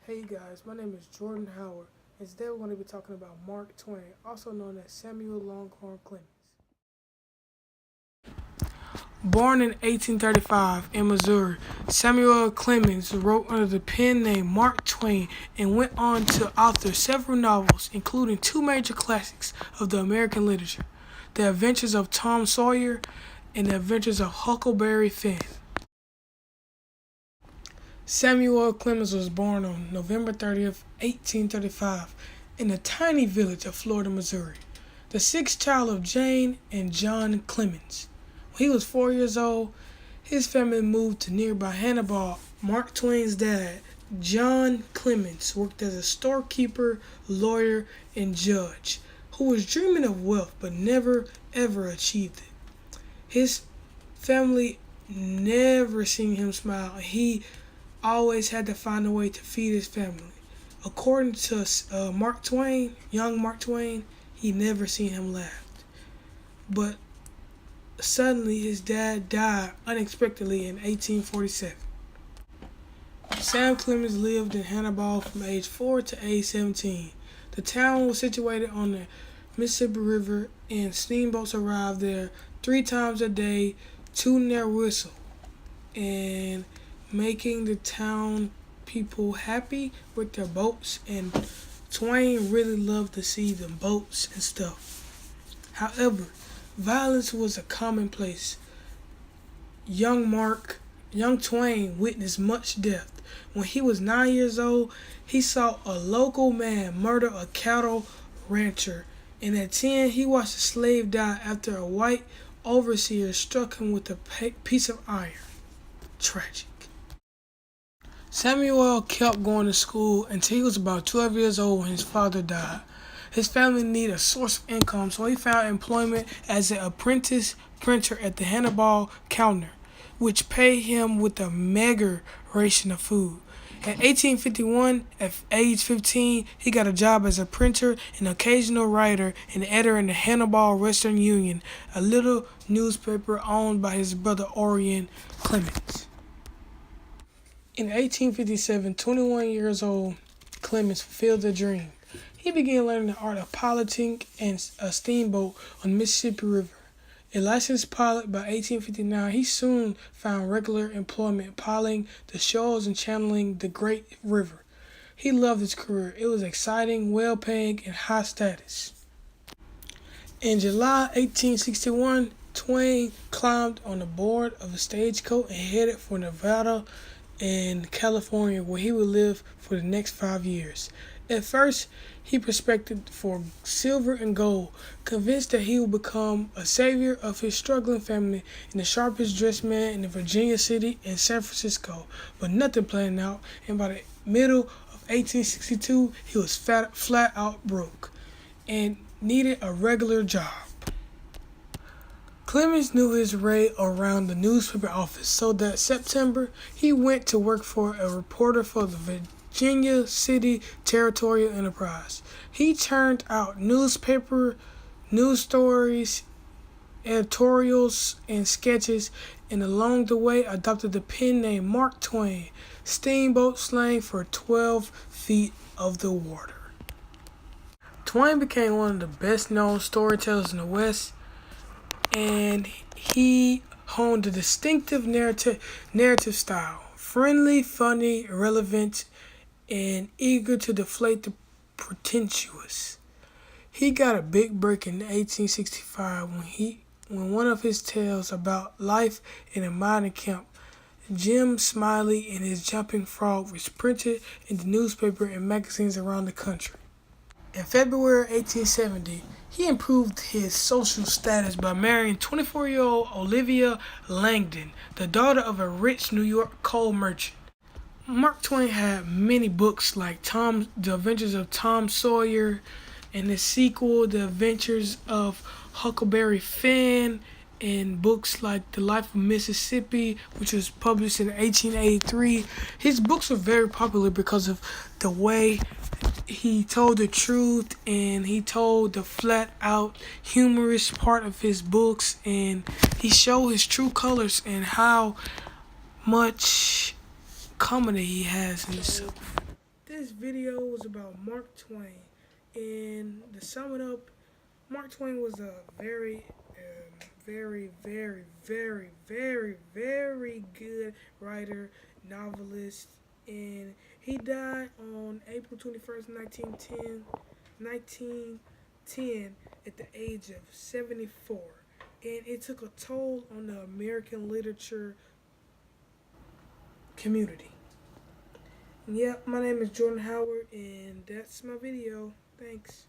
Hey guys, my name is Jordan Howard, and today we're going to be talking about Mark Twain, also known as Samuel Longhorn Clemens. Born in 1835 in Missouri, Samuel Clemens wrote under the pen name Mark Twain and went on to author several novels, including two major classics of the American literature, The Adventures of Tom Sawyer and The Adventures of Huckleberry Finn. Samuel Clemens was born on November 30th, 1835, in the tiny village of Florida, Missouri, the sixth child of Jane and John Clemens. When he was 4 years old, his family moved to nearby Hannibal. Mark Twain's dad, John Clemens, worked as a storekeeper, lawyer, and judge, who was dreaming of wealth but never ever achieved it. His family never seen him smile. He always had to find a way to feed his family. According to young Mark Twain, he never seen him laugh. But suddenly his dad died unexpectedly in 1847. Sam Clemens lived in Hannibal from age 4 to age 17. The town was situated on the Mississippi River, and steamboats arrived there 3 times a day, tooting their whistle and making the town people happy with their boats, and Twain really loved to see the boats and stuff. However, violence was a commonplace. Young Twain witnessed much death. When he was 9 years old, he saw a local man murder a cattle rancher, and at 10, he watched a slave die after a white overseer struck him with a piece of iron. Tragic. Samuel kept going to school until he was about 12 years old when his father died. His family needed a source of income, so he found employment as an apprentice printer at the Hannibal counter, which paid him with a meager ration of food. In 1851, at age 15, he got a job as a printer, an occasional writer, and editor in the Hannibal Western Union, a little newspaper owned by his brother Orion Clemens. In 1857, 21 years old, Clemens fulfilled a dream. He began learning the art of piloting a steamboat on the Mississippi River. A licensed pilot by 1859, he soon found regular employment piloting the shoals and channeling the great river. He loved his career. It was exciting, well-paying, and high status. In July 1861, Twain climbed on the board of a stagecoach and headed for Nevada and California, where he would live for the next 5 years. At first, he prospected for silver and gold, convinced that he would become a savior of his struggling family and the sharpest dressed man in the Virginia city and San Francisco. But nothing planned out, and by the middle of 1862, he was flat out broke and needed a regular job. Clemens knew his way around the newspaper office, so that September, he went to work for a reporter for the Virginia City Territorial Enterprise. He churned out news stories, editorials, and sketches, and along the way adopted the pen name Mark Twain, steamboat slang for 12 feet of the water. Twain became one of the best-known storytellers in the West, and he honed a distinctive narrative style, friendly, funny, relevant, and eager to deflate the pretentious. He got a big break in 1865 when one of his tales about life in a mining camp, Jim Smiley and his Jumping Frog, was printed in the newspaper and magazines around the country. In February 1870, he improved his social status by marrying 24-year-old Olivia Langdon, the daughter of a rich New York coal merchant. Mark Twain had many books like The Adventures of Tom Sawyer, and the sequel, The Adventures of Huckleberry Finn, and books like The Life of Mississippi, which was published in 1883. His books were very popular because of the way he told the truth, and he told the flat-out humorous part of his books, and he showed his true colors and how much comedy he has in himself. this video was about Mark Twain. And to sum it up, Mark Twain was a very good writer, novelist, and he died on April 21st, 1910 at the age of 74. And it took a toll on the American literature community. Yep, my name is Jordan Howard, and that's my video. Thanks.